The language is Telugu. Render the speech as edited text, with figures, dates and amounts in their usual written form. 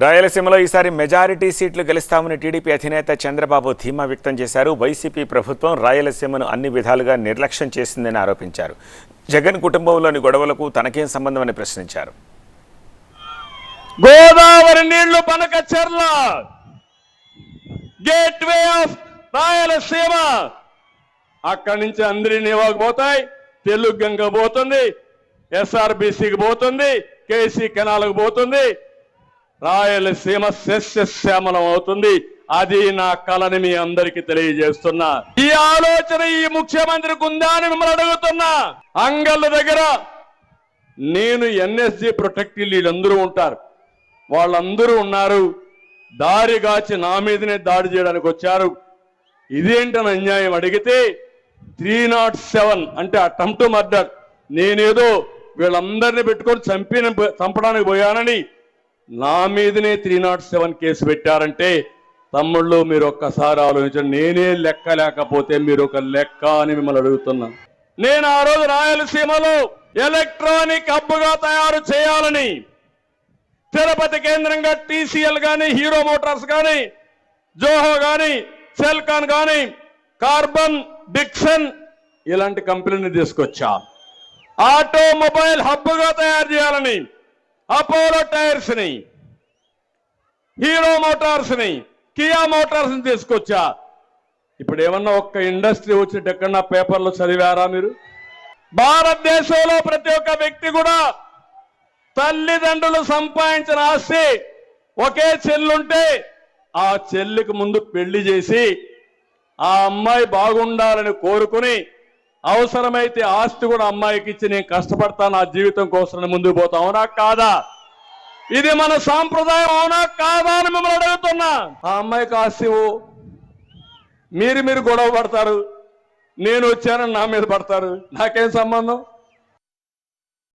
రాయలసీమలో ఈసారి మెజారిటీ సీట్లు గెలుస్తామని టీడీపీ అధినేత చంద్రబాబు ధీమా వ్యక్తం చేశారు. వైసీపీ ప్రభుత్వం రాయలసీమను అన్ని విధాలుగా నిర్లక్ష్యం చేసిందని ఆరోపించారు. జగన్ కుటుంబంలోని గొడవలకు తనకేం సంబంధమని ప్రశ్నించారు. గోదావరి నీళ్లు పనకచెర్ల గేట్వే ఆఫ్ రాయలసీమ, అక్కడి నుంచి అందరి నివాకు పోతాయి, తెలుగు గంగ పోతుంది, ఎస్ఆర్బిసికి పోతుంది, కేసీ కెనాల్కు పోతుంది, రాయలసీమ సస్యశ్యామలం అవుతుంది. అది నా కళని మీ అందరికి తెలియజేస్తున్నా. ఈ ఆలోచన ఈ ముఖ్యమంత్రికి ఉందా అని మిమ్మల్ని అడుగుతున్నా. అంగళ్ళ దగ్గర నేను ఎన్ఎస్జీ ప్రొటెక్టివ్ వీళ్ళందరూ ఉంటారు, వాళ్ళందరూ ఉన్నారు. దారిగాచి నా మీదనే దాడి చేయడానికి వచ్చారు. ఇదేంటని అన్యాయం అడిగితే 307 అంటే అటెంప్ట్ టు మర్డర్, నేనేదో వీళ్ళందరినీ పెట్టుకొని చంపడానికి పోయానని నా మీదనే 307 కేసు పెట్టారంటే తమ్ముళ్ళు మీరు ఒక్కసారి ఆలోచించండి. నేనే లెక్క లేకపోతే మీరు ఒక లెక్క అని మిమ్మల్ని అడుగుతున్నాను. నేను ఆ రోజు రాయలసీమలో ఎలక్ట్రానిక్ హబ్గా తయారు చేయాలని తిరుపతి కేంద్రంగా టీసీఎల్ కానీ, హీరో మోటార్స్ కానీ, జోహో కానీ, సెల్కాన్ కానీ, కార్బన్, డిక్సన్ ఇలాంటి కంపెనీని తీసుకొచ్చా. ఆటోమొబైల్ హబ్గా తయారు చేయాలని అపోలో టైర్స్ ని, హీరో మోటార్స్ ని, కియా మోటార్స్ ని తీసుకొచ్చా. ఇప్పుడు ఏమన్నా ఒక్క ఇండస్ట్రీ వచ్చినట్టు ఎక్కడన్నా పేపర్లో చదివారా మీరు? భారతదేశంలో ప్రతి ఒక్క వ్యక్తి కూడా తల్లిదండ్రులు సంపాదించిన ఆస్తి ఒకే చెల్లుంటే ఆ చెల్లికి ముందు పెళ్లి చేసి ఆ అమ్మాయి బాగుండాలని కోరుకుని అవసరమైతే ఆస్తి కూడా అమ్మాయికి ఇచ్చి నేను కష్టపడతాను నా జీవితం కోసం ముందుకు పోతా. అవునా కాదా? ఇది మన సాంప్రదాయం అవునా కాదా అని మిమ్మల్ని అడుగుతున్నా. ఆ అమ్మాయికి ఆస్తి మీరు గొడవ పడతారు, నేను వచ్చానని నా మీద పడతారు, నాకేం సంబంధం?